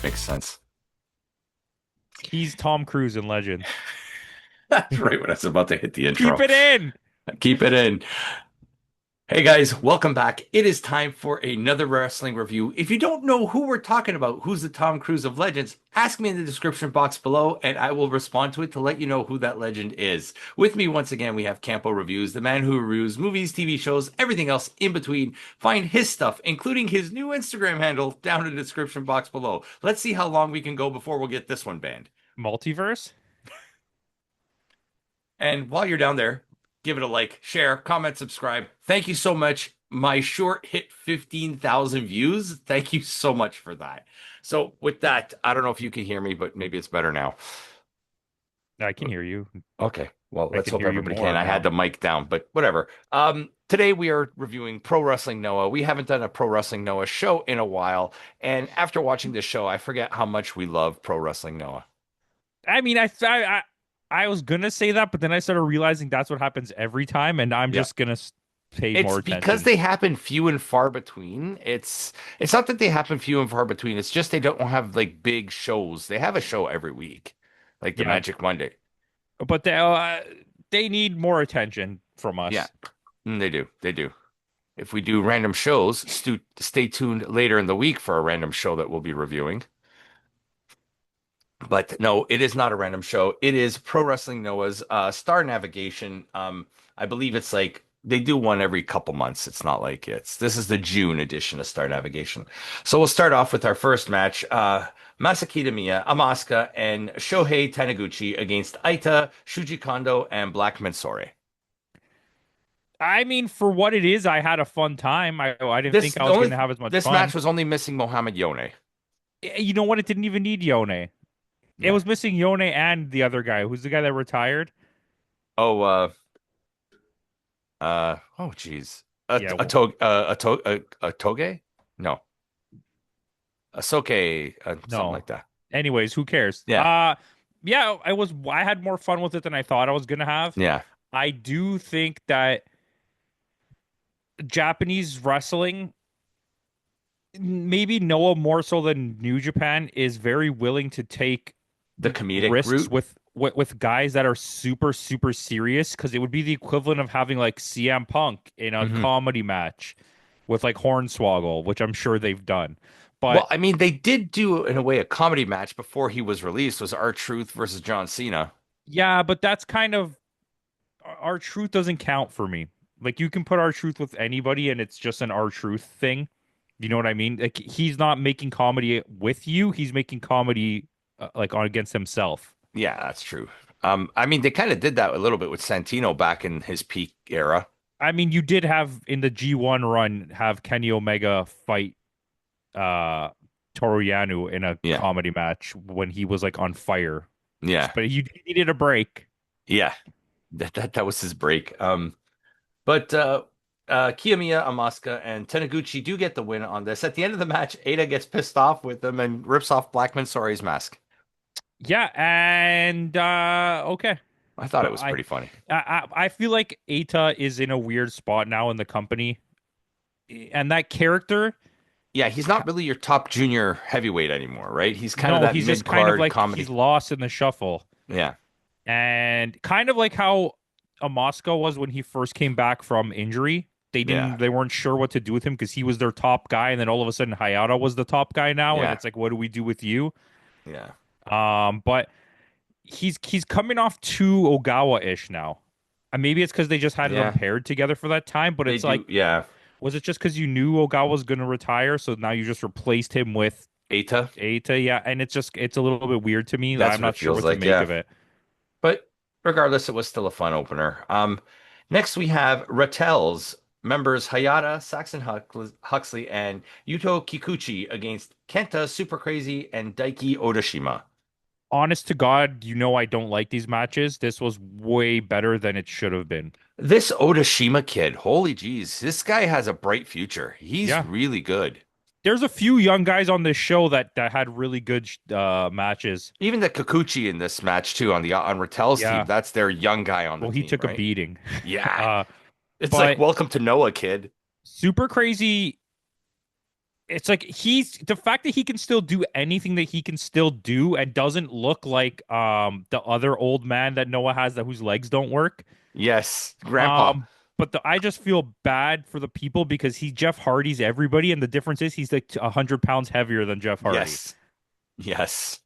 Makes sense. He's Tom Cruise in Legend. That's right when I was about to hit the Keep intro. it in. Keep it in. Hey guys, welcome back. It is time for another wrestling review. If you don't know who we're talking about, who's the Tom Cruise of Legends, ask me in the description box below and I will respond to it to let you know who that legend is. With me once again, we have Campo.Reviews, the man who reviews movies, TV shows, everything else in between. Find his stuff, including his new Instagram handle, down in the description box below. Let's see how long we can go before we'll get this one banned. Multiverse? And while you're down there, give it a like, share, comment, subscribe. Thank you so much. My short hit 15,000 views. Thank you so much for that. So, with that, I don't know if you can hear me, but maybe it's better now. I can hear you. Okay. Well, I let's can hope hear you everybody can. more I had now. the mic down, but whatever. Today we are reviewing Pro Wrestling Noah. We haven't done a Pro Wrestling Noah show in a while, and after watching this show, I forget how much we love Pro Wrestling Noah. I mean, I was gonna say that, but then I started realizing that's what happens every time, and I'm Yeah. just gonna pay It's more because attention. they happen few and far between. It's not that they happen few and far between. It's just they don't have like big shows. They have a show every week, like the Yeah, Magic Monday. but they need more attention from Yeah, us. they do. They do. If we do random shows, stay tuned later in the week for a random show that we'll be reviewing. But no, it is not a random show. It is Pro Wrestling Noah's Star Navigation. I believe it's like they do one every couple months. It's not like this is the June edition of Star Navigation. So we'll start off with our first match. Masaki Miya, Asuka, and Shohei Taniguchi against Aita, Shuji Kondo, and Black Mensore. I mean, for what it is, I had a fun time. I didn't This think I the was only gonna have as much this match fun. was only missing Mohamed Yone. You know what? It didn't even need Yone. It Yeah. was missing Yone and the other guy. Who's the guy that retired? Oh, oh, geez. Yeah, A toge? No, a soke, something no. like that. Anyways, who cares? Yeah, Yeah, I had more fun with it than I thought I was gonna have. yeah. I do think that Japanese wrestling, maybe Noah more so than New Japan, is very willing to take The comedic risks route. with guys that are super serious because it would be the equivalent of having like CM Punk in a Hmm. comedy match with like Hornswoggle, which I'm sure they've done. Well, But I mean, they did do in a way a comedy match before he was released. Was R-Truth versus John Cena? yeah, but that's kind of our truth doesn't count for me. Like you can put our truth with anybody and it's just an our truth thing. You know what I mean? Like he's not making comedy with you, he's making comedy like on against himself. Yeah, that's true. I mean, they kind of did that a little bit with Santino back in his peak era. I mean, you did have in the G1 run have Kenny Omega fight uh Toru Yano in a Yeah, comedy match when he was like on fire. yeah, But you needed a break. yeah. That was his break. But Kiyomiya, Asuka, and Taniguchi do get the win on this. At the end of the match, Ada gets pissed off with them and rips off Black Mansori's mask. Yeah, and okay. I thought it But was pretty funny. I feel like Eita is in a weird spot now in the company, and that character, Yeah, he's not really your top junior heavyweight anymore, right? He's kind of no, that he's just kind of mid-card like he's comedy. lost in the shuffle, Yeah, and kind of like how Amaska was when he first came back from injury. yeah, They weren't sure what to do with him because he was their top guy, and then all of a sudden Hayata was the top guy now, and yeah, it's like, what do we do with you? yeah, But he's coming off too Ogawa-ish now. And maybe it's because they just had them yeah. paired together for that time, but They it's like, do. Yeah, was it just because you knew Ogawa was going to retire, so now you just replaced him with Eita. Eita? Yeah, and it's a little bit weird to me. That's I'm what it not sure feels what to like. make Yeah, of it. but regardless, it was still a fun opener. Next we have Rattel's members Hayata, Saxon Huxley, and Yuto Kikuchi against Kenta, Super Crazy, and Daiki Odashima. Honest to God, you know I don't like these matches. This was way better than it should have been. This Odashima kid, holy jeez, this guy has a bright future. He's Yeah, really good. there's a few young guys on this show that had really good matches. Even the Kikuchi in this match too on Rattel's team, Yeah, that's their young guy on the well, he team, took a right? beating. Yeah. uh, It's like but welcome to Noah, kid. Super Crazy it's like he's the fact that he can still do anything that he can still do and doesn't look like the other old man that Noah has that whose legs don't work. Yes, Grandpa. Um, but I just feel bad for the people because he Jeff Hardy's everybody, and the difference is he's like 100 pounds heavier than Jeff Hardy. Yes, yes.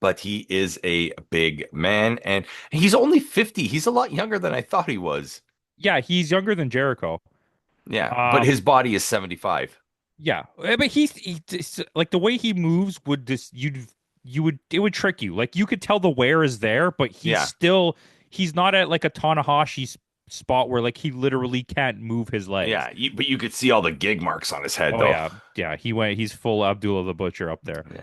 But he is a big man, and he's only 50. He's a lot younger than I thought he was. Yeah, he's younger than Jericho. Yeah, but Um, his body is 75. yeah, but like the way he moves would just you would it would trick you. Like you could tell the wear is there, but Yeah, he's not at like a Tanahashi spot where like he literally can't move his legs. yeah. But you could see all the gig marks on his head, Oh though. yeah, yeah. He's full Abdullah the Butcher up there. Yeah.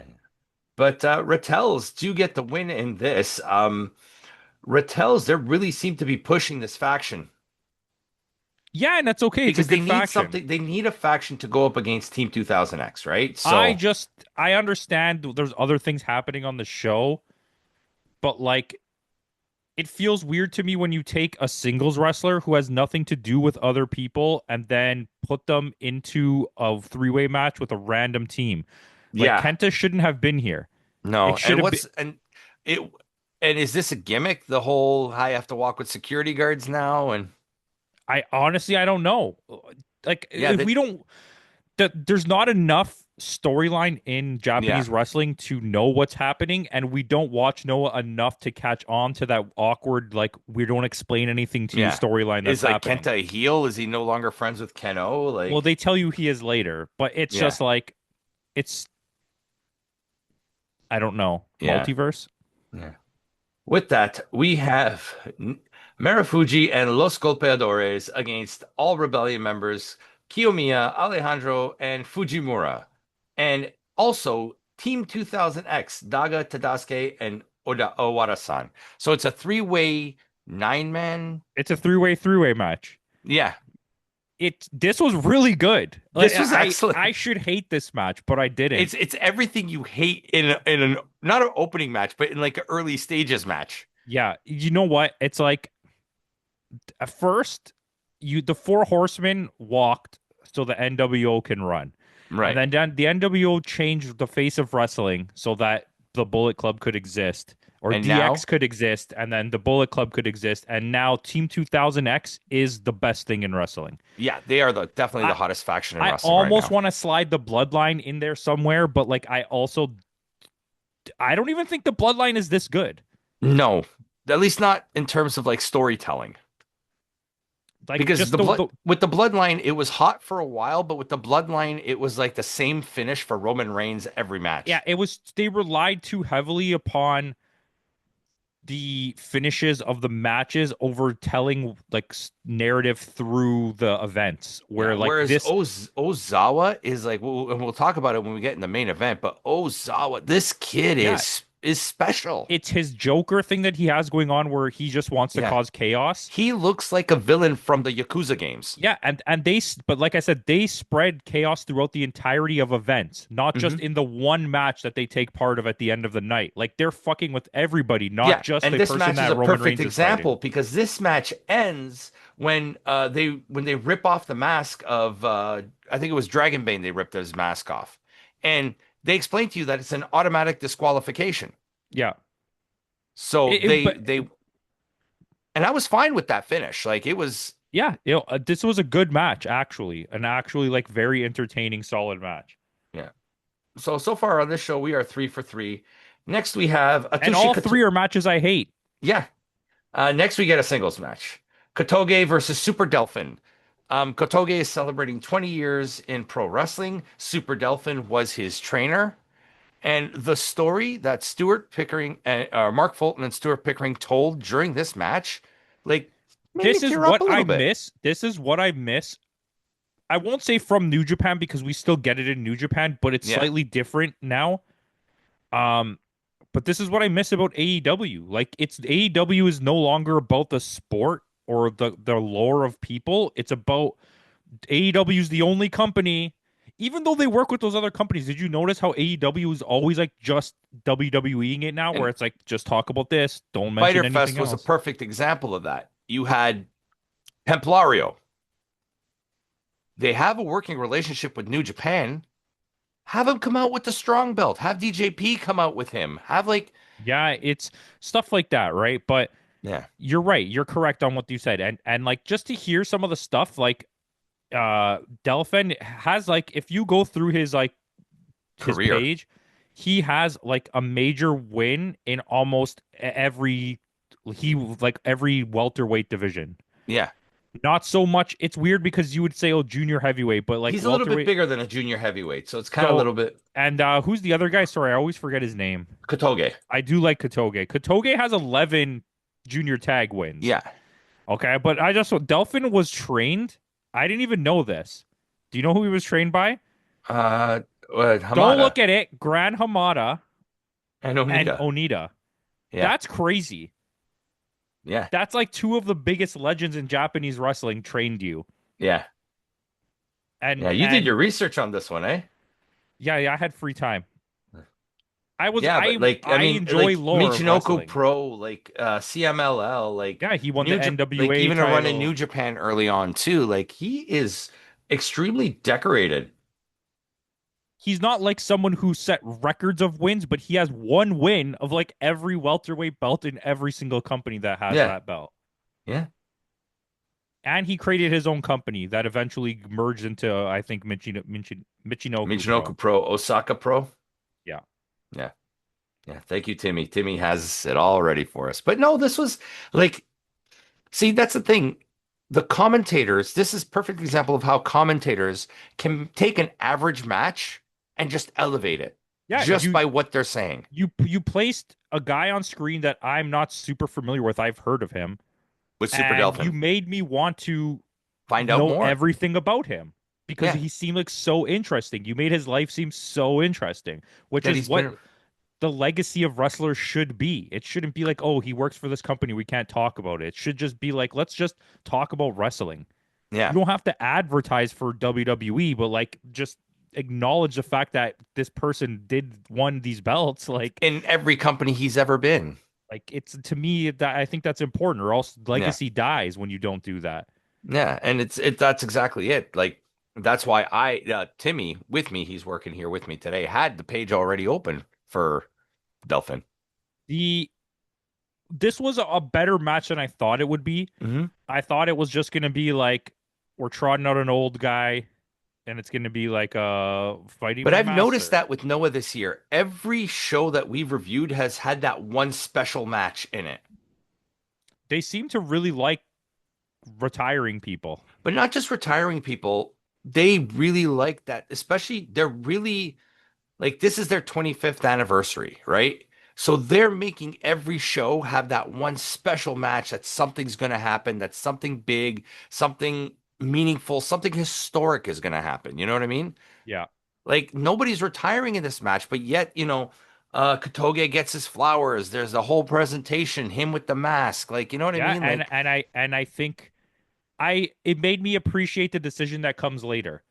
But Rattels do get the win in this. Rattels, they really seem to be pushing this faction Yeah, and that's okay. It's a because they good need faction. something. They need a faction to go up against Team 2000X, right? So, I understand there's other things happening on the show, but like it feels weird to me when you take a singles wrestler who has nothing to do with other people and then put them into a three-way match with a random team. Like yeah, Kenta shouldn't have been here. no. It should have been. It and is this a gimmick? The whole I have to walk with security guards now, and I honestly I don't know. Like yeah, if we don't there's not enough storyline in yeah, Japanese wrestling to know what's happening, and we don't watch Noah enough to catch on to that awkward, like, we don't explain anything to you yeah. storyline that's Is like happening. Kenta a heel? Is he no longer friends with Keno? Well, Like, they tell you he is later, but it's yeah, just like, it's, I don't know, yeah, multiverse. yeah. With that, we have Marufuji and Los Golpeadores against all Rebellion members, Kiyomiya, Alejandro, and Fujimura. And also Team 2000X, Daga, Tadasuke, and Owara-san. So it's a three-way nine-man. It's a three-way match. Yeah, This was really good. Like this was I excellent. should hate this match, but I didn't. It's everything you hate in an not an opening match, but in like an early stages match. Yeah, you know what? It's like at first the four horsemen walked so the NWO can run. And Right. then the NWO changed the face of wrestling so that the Bullet Club could exist or And DX now, could exist and then the Bullet Club could exist and now Team 2000X is the best thing in wrestling. yeah, they are definitely I the hottest faction in I wrestling right almost now. want to slide the Bloodline in there somewhere, but like I don't even think the Bloodline is this good. No, at least not in terms of like storytelling. Like Because just the blood with the bloodline, it was hot for a while, but with the bloodline, it was like the same finish for Roman Reigns every yeah, match. it was they relied too heavily upon the finishes of the matches over telling like narrative through the events Yeah. where like Whereas this Ozawa is like, and we'll talk about it when we get in the main event, but Ozawa, this kid yeah, is special. it's his Joker thing that he has going on where he just wants to Yeah. cause chaos. He looks like a villain from the Yakuza games. Yeah, and but like I said, they spread chaos throughout the entirety of events, not just Hmm. in the one match that they take part of at the end of the night. Like they're fucking with everybody, not Yeah, just and the this person match is that a Roman perfect Reigns is fighting. example because this match ends when they rip off the mask of I think it was Dragonbane they ripped his mask off. And they explain to you that it's an automatic disqualification. Yeah, So but they and I was fine with that finish. Like it was yeah, this was a good match, actually, an actually like very entertaining, solid match. yeah. So far on this show we are 3 for 3. Next we have And Atsushi all Kato. three are matches I hate. Yeah. Next, we get a singles match. Kotoge versus Super Delphin. Kotoge is celebrating 20 years in pro wrestling. Super Delphin was his trainer. And the story that Stuart Pickering, Mark Fulton and Stuart Pickering told during this match, like, made me This is tear up what a I little bit. miss. This is what I miss. I won't say from New Japan because we still get it in New Japan, but it's Yeah. slightly different now. Um, but this is what I miss about AEW. Like it's AEW is no longer about the sport or the lore of people. It's about AEW is the only company. Even though they work with those other companies, did you notice how AEW is always like just WWEing it now, where And it's like just talk about this, don't mention Fighter Fest anything was a else. perfect example of that. You had Templario, They have a working relationship with New Japan. Have him come out with the strong belt. Have DJP come out with him. Have like, Yeah, it's stuff like that, right? But yeah, you're right. You're correct on what you said. And like just to hear some of the stuff like Delphin has like if you go through his career. page, he has like a major win in almost every he like every welterweight division. Yeah. Not so much. It's weird because you would say oh junior heavyweight, but like He's a little bit welterweight. bigger than a junior heavyweight, so it's kind of a So little bit and who's the other guy? Sorry, I always forget his name. Katoge. I do like Katoge. Katoge has 11 junior tag wins. Yeah. Okay, but I just Delphin was trained. I didn't even know this. Do you know who he was trained by? Uh, Go Hamada look at it. Gran Hamada and and Onita. Onita. Yeah. That's crazy. Yeah. That's like two of the biggest legends in Japanese wrestling trained you. Yeah. And Yeah. You did and your research on this one, eh? yeah, I had free time. I was Yeah, but like I I mean enjoy like lore of Michinoku wrestling. Pro, like CMLL, like Yeah, he won the Like NWA even a run in title. New Japan early on too. Like he is extremely decorated. He's not like someone who set records of wins, but he has one win of like every welterweight belt in every single company that has Yeah. that belt. Yeah. And he created his own company that eventually merged into, I think, Michinoku Pro. Michinoku Pro, Osaka Pro. Yeah. Yeah. Yeah. Thank you, Timmy. Timmy has it all ready for us. But no, this was like, see, that's the thing. The commentators, this is perfect example of how commentators can take an average match and just elevate it Yeah, just by what they're saying you placed a guy on screen that I'm not super familiar with. I've heard of him, with Super and you Delphin. made me want to Find out know more. everything about him because Yeah. he seemed like so interesting. You made his life seem so interesting, which That is he's what been, the legacy of wrestlers should be. It shouldn't be like, oh, he works for this company, we can't talk about it. It should just be like, let's just talk about wrestling. You yeah. don't have to advertise for WWE, but like just acknowledge the fact that this person did won these belts. In every company he's ever been. Like it's to me that I think that's important, or else Yeah. legacy dies when you don't do that. Yeah. And that's exactly it. Like, that's why Timmy with me, he's working here with me today, had the page already open for Delphin. The This was a better match than I thought it would be. Hmm. I thought it was just gonna be like we're trotting out an old guy and it's gonna be like fighting But my I've noticed master. that with Noah this year, every show that we've reviewed has had that one special match in it. They seem to really like retiring people. But not just retiring people, they really like that, especially they're really like this is their 25th anniversary, right? So they're making every show have that one special match that something's going to happen, that something big, something meaningful, something historic is going to happen. You know what I mean? Yeah. Like nobody's retiring in this match, but yet, Katoge gets his flowers. There's the whole presentation, him with the mask. Like, you know what I Yeah, mean? Like, and I think I it made me appreciate the decision that comes later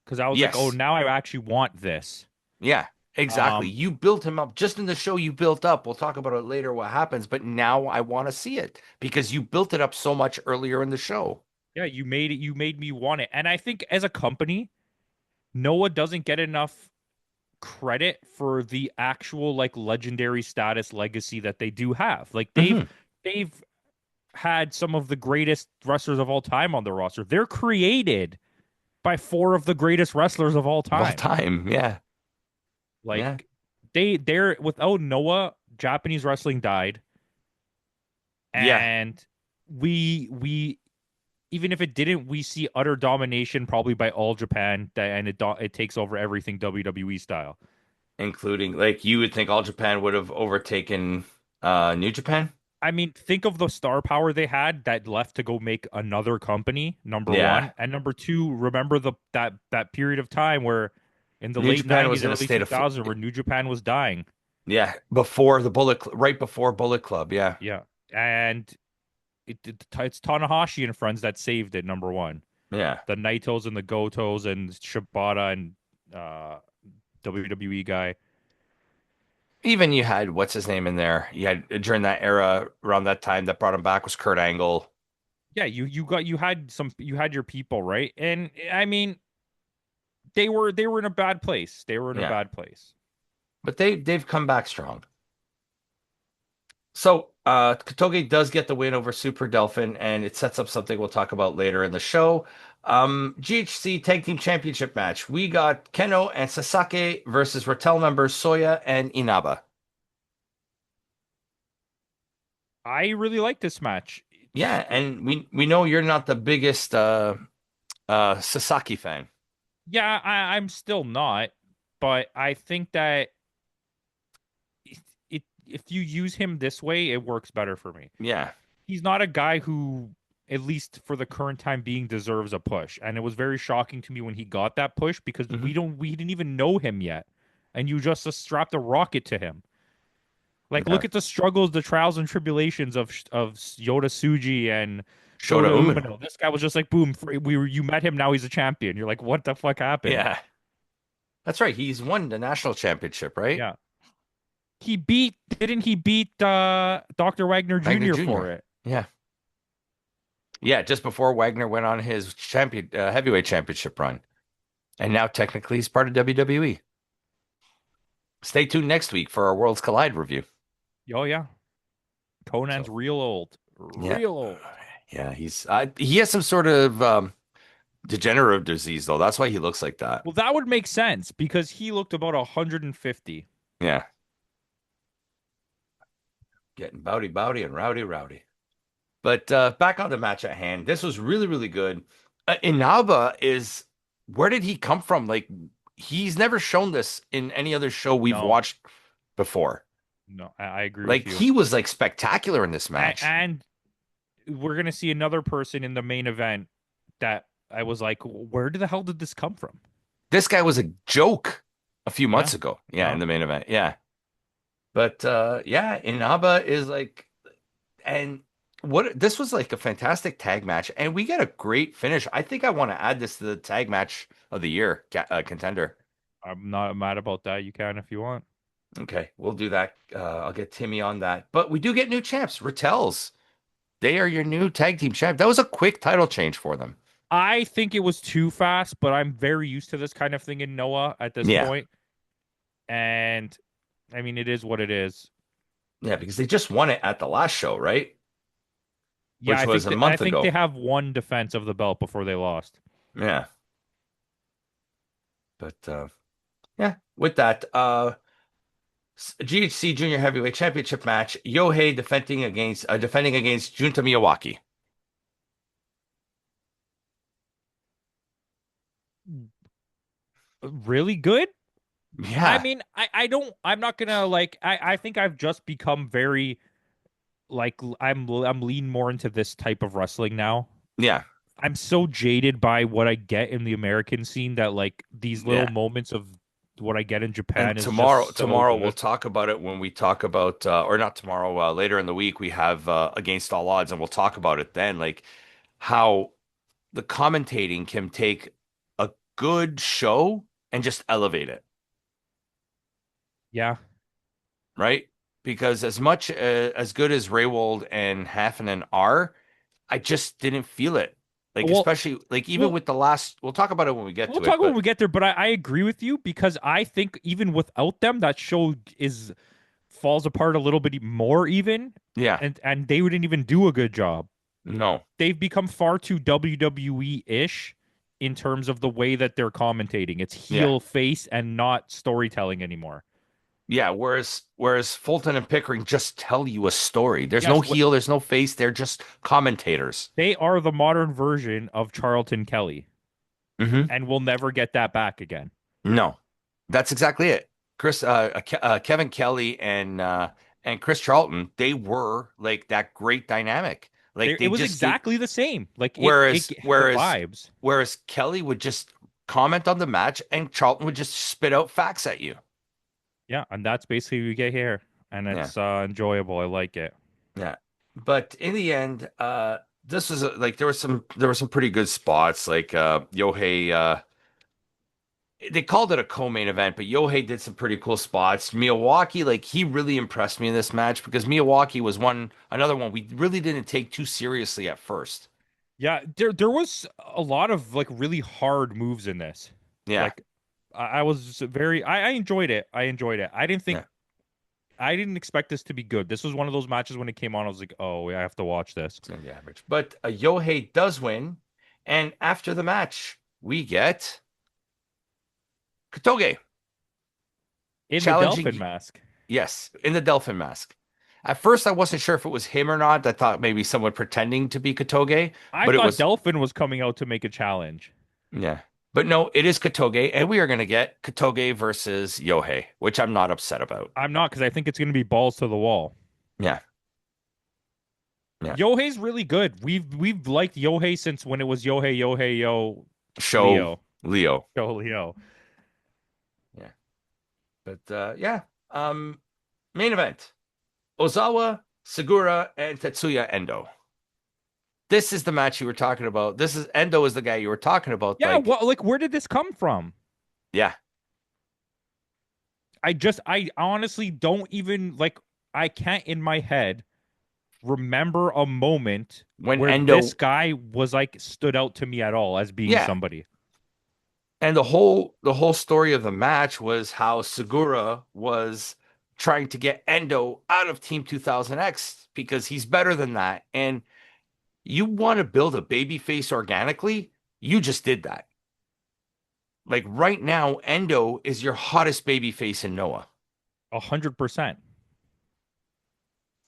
because I was like, oh, yes. now I actually want this. Yeah, exactly. Um, You built him up just in the show you built up. We'll talk about it later what happens, but now I want to see it because you built it up so much earlier in the show. yeah, you made me want it, and I think as a company, Noah doesn't get enough credit for the actual like legendary status legacy that they do have. Like Hmm. they've had some of the greatest wrestlers of all time on the roster. They're created by four of the greatest wrestlers of all Of all time. time. Yeah. Yeah. Like they're without Noah, Japanese wrestling died, Yeah. and we even if it didn't, we see utter domination probably by all Japan and it takes over everything WWE style. Including like you would think All Japan would have overtaken New Japan. I mean, think of the star power they had that left to go make another company, number Yeah. one. And number two, remember that period of time where in the New late Japan was 90s, in a early state of 2000s, where New Japan was dying. yeah, right before Bullet Club. Yeah. Yeah. And it's Tanahashi and friends that saved it, number one. Yeah. The Naitos and the Gotos and Shibata and uh, WWE guy. Even you had what's his name in there. You had during that era around that time that brought him back was Kurt Angle. Yeah, you had your people, right? And I mean, they were in a bad place. They were in a Yeah, bad place. but they've come back strong. So Katoge does get the win over Super Delphin, and it sets up something we'll talk about later in the show. GHC Tag Team Championship match. We got Keno and Sasaki versus Rattel members Soya and Inaba. I really like this match. Yeah, and we know you're not the biggest Sasaki fan. Yeah, I'm still not, but I think that if you use him this way, it works better for me. Yeah. He's not a guy who, at least for the current time being, deserves a push. And it was very shocking to me when he got that push because Hmm. we didn't even know him yet. And you just strapped a rocket to him. Like, Yeah. look at the struggles, the trials and tribulations of Yota Tsuji and Shota Shota Umino. Umino. This guy was just like, boom, you met him, now he's a champion. You're like, what the fuck happened? Yeah. That's right. He's won the national championship, right? Yeah. Didn't he beat Dr. Wagner Wagner Jr. Jr. for it? Yeah. Yeah, just before Wagner went on his heavyweight championship run. And now technically he's part of WWE. Stay tuned next week for our Worlds Collide review. Oh yeah. Conan's So, real old. yeah. Real old. Yeah, he has some sort of degenerative disease though. That's why he looks like that. Well, that would make sense because he looked about 150. Yeah. Getting bowdy and rowdy. But back on the match at hand. This was really, really good. Inaba is where did he come from? Like he's never shown this in any other show we've No, watched before. no, I agree with Like you. he was like spectacular in this match. And we're gonna see another person in the main event that I was like, where the hell did this come from? This guy was a joke a few Yeah, months ago. Yeah, yeah. in the main event. Yeah. But yeah, Inaba is like and what this was like a fantastic tag match and we get a great finish. I think I want to add this to the tag match of the year contender. I'm not mad about that. You can if you want. Okay, we'll do that. I'll get Timmy on that. But we do get new champs, Rattels. They are your new tag team champ. That was a quick title change for them. I think it was too fast, but I'm very used to this kind of thing in Noah at this Yeah. point. And I mean, it is what it is. Yeah, because they just won it at the last show, right? Yeah, Which was a I month think they ago. have one defense of the belt before they lost. Yeah. But yeah, with that, GHC Junior Heavyweight Championship match, Yohei defending against Junta Miyawaki. Really good? I Yeah. mean, I don't I'm not gonna like I think I've just become very like I'm lean more into this type of wrestling now. Yeah. I'm so jaded by what I get in the American scene that like these little Yeah. moments of what I get in And Japan is tomorrow, just so tomorrow we'll good. talk about it when we talk about, or not tomorrow, later in the week we have Against All Odds, and we'll talk about it then, like how the commentating can take a good show and just elevate it, Yeah. right? Because as much as good as Raywold and Haffenen are, I just didn't feel it. Like Well, especially like even we'll with the last, we'll talk about it when we get we'll to talk it, when but we get there, but I agree with you because I think even without them, that show is falls apart a little bit more even, yeah, and they wouldn't even do a good job. no, They've become far too WWE-ish in terms of the way that they're commentating. It's yeah. heel face and not storytelling anymore. Yeah, whereas Fulton and Pickering just tell you a story. There's no Yes, heel, there's no face, they're just commentators. they are the modern version of Charlton Kelly, Hmm. and we'll never get that back again. No, that's exactly it. Kevin Kelly and Chris Charlton, they were like that great dynamic. Like It they was just gave, exactly the same. Like it whereas had the whereas vibes. whereas Kelly would just comment on the match and Charlton would just spit out facts at you. Yeah, and that's basically what we get here, and Yeah. it's enjoyable. I like it. Yeah. But in the end, this was like there were some pretty good spots. Like Yohei, they called it a co-main event, but Yohei did some pretty cool spots. Miyawaki, like he really impressed me in this match because Miyawaki was another one we really didn't take too seriously at first. Yeah, there was a lot of like really hard moves in this. Yeah, Like I was just very I enjoyed it. I enjoyed it. yeah, I didn't expect this to be good. This was one of those matches when it came on, I was like, oh, yeah, I have to watch this. it's gonna be average. But Yohei does win, and after the match, we get Katoge In the Dolphin challenging. mask. Yes, in the Delphin mask. At first, I wasn't sure if it was him or not. I thought maybe someone pretending to be Katoge, I but it thought was, Dolphin was coming out to make a challenge. yeah. But no, it is Katoge, and we are going to get Katoge versus Yohei, which I'm not upset about. I'm not because I think it's going to be balls to the wall. Yeah, yeah. Yohei's really good. We've liked Yohei since when it was Yohei Yo Show Leo. Leo. Yo Leo. Yeah. But yeah. Main event. Ozawa, Segura, and Tetsuya Endo. This is the match you were talking about. This is Endo is the guy you were talking about. Yeah, Like, what like where did this come from? yeah, I honestly don't even like I can't in my head remember a moment when where this Endo, guy was like stood out to me at all as being yeah. somebody. And the whole story of the match was how Segura was trying to get Endo out of Team 2000X because he's better than that. And you want to build a baby face organically, you just did that. Like right now, Endo is your hottest baby face in Noah, 100%.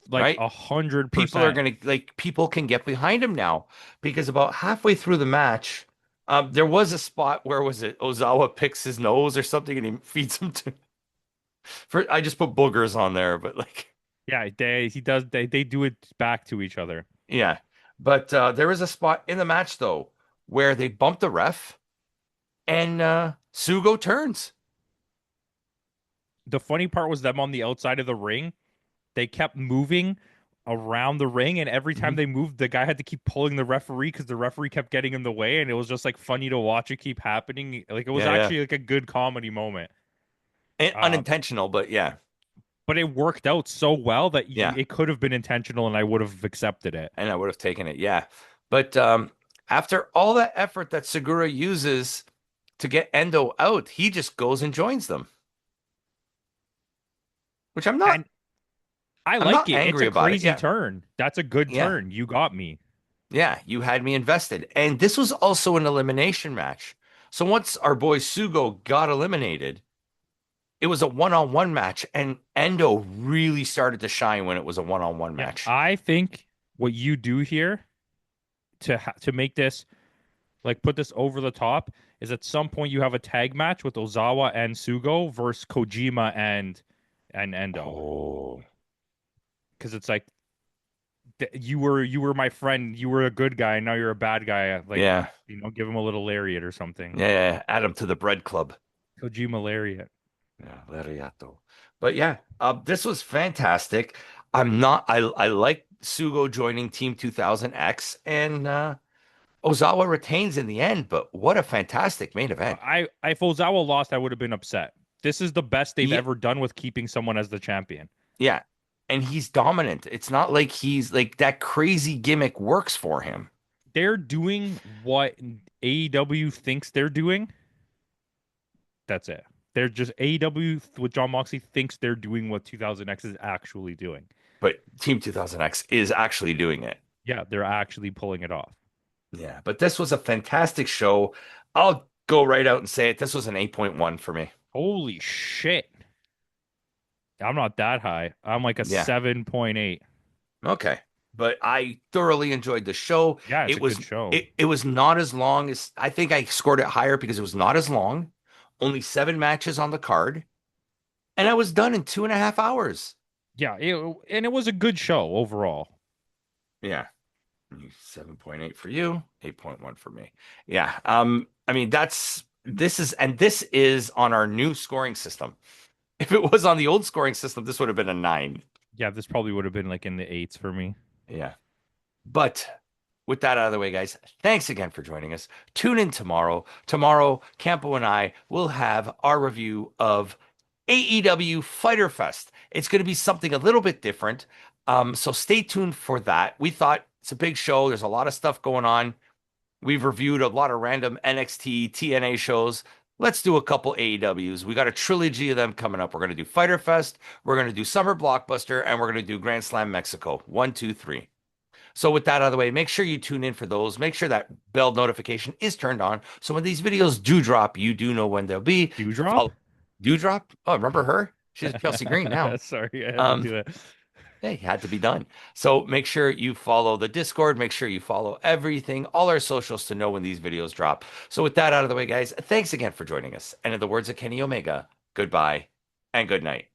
Like right? a hundred People are percent. gonna like people can get behind him now because about halfway through the match, there was a spot where was it Ozawa picks his nose or something and he feeds him to for I just put boogers on there, but like Yeah, they do it back to each other. yeah. But there was a spot in the match though where they bumped the ref and Sugo turns. The funny part was them on the outside of the ring. They kept moving around the ring, and every time Mhm. they moved, the guy had to keep pulling the referee because the referee kept getting in the way, and it was just like funny to watch it keep happening. Like it was Yeah, yeah. actually like a good comedy moment. And Um, unintentional, but yeah. but it worked out so well that Yeah. it could have been intentional, and I would have accepted it. And I would have taken it. Yeah. But after all that effort that Segura uses to get Endo out, he just goes and joins them, which And I I'm like not it. It's angry a about it. crazy Yeah. turn. That's a good Yeah. turn. You got me. Yeah, you had me invested. And this was also an elimination match. So once our boy Sugo got eliminated, it was a one-on-one match and Endo really started to shine when it was a one-on-one Yeah, match. I think what you do here to make this like put this over the top is at some point you have a tag match with Ozawa and Sugo versus Kojima and Endo Oh, because it's like you were my friend, you were a good guy, now you're a bad guy. Like yeah. give him a little lariat or something. Yeah, yeah. Add him to the bread club. Kojima lariat. Yeah, Lariato. But yeah, this was fantastic. I'm not I like Sugo joining Team 2000X and Ozawa retains in the end, but what a fantastic main event. I if Ozawa lost, I would have been upset. This is the best they've Yeah, ever done with keeping someone as the champion. yeah. And he's dominant. It's not like he's like that crazy gimmick works for him. They're doing what AEW thinks they're doing. That's it. They're just AEW with John Moxley thinks they're doing what 2000X is actually doing. But Team 2000X is actually doing it. Yeah, they're actually pulling it off. Yeah, but this was a fantastic show. I'll go right out and say it. This was an 8.1 for me. Holy shit. I'm not that high. I'm like a Yeah. 7.8. Okay. But I thoroughly enjoyed the show. Yeah, it's a good show. It was not as long as I think I scored it higher because it was not as long. Only 7 matches on the card. And I was done in 2.5 hours. Yeah, and it was a good show overall. Yeah. 7.8 for you, 8.1 for me. Yeah. I mean this is on our new scoring system. If it was on the old scoring system, this would have been a 9. Yeah, this probably would have been like in the eights for me. Yeah. But with that out of the way, guys, thanks again for joining us. Tune in tomorrow. Tomorrow, Campo and I will have our review of AEW Fighter Fest. It's going to be something a little bit different. So stay tuned for that. We thought It's a big show. There's a lot of stuff going on. We've reviewed a lot of random NXT, TNA shows. Let's do a couple AEWs. We got a trilogy of them coming up. We're going to do Fighter Fest, we're going to do Summer Blockbuster, and we're going to do Grand Slam Mexico. One, two, three. So with that out of the way, make sure you tune in for those. Make sure that bell notification is turned on. So when these videos do drop, you do know when they'll be. Dewdrop? Follow Dewdrop. Oh, remember her? She's Chelsea Green now. Sorry, I had to Um, do that. Hey, it had to be done. So make sure you follow the Discord. Make sure you follow everything, all our socials to know when these videos drop. So with that out of the way, guys, thanks again for joining us. And in the words of Kenny Omega, goodbye and good night.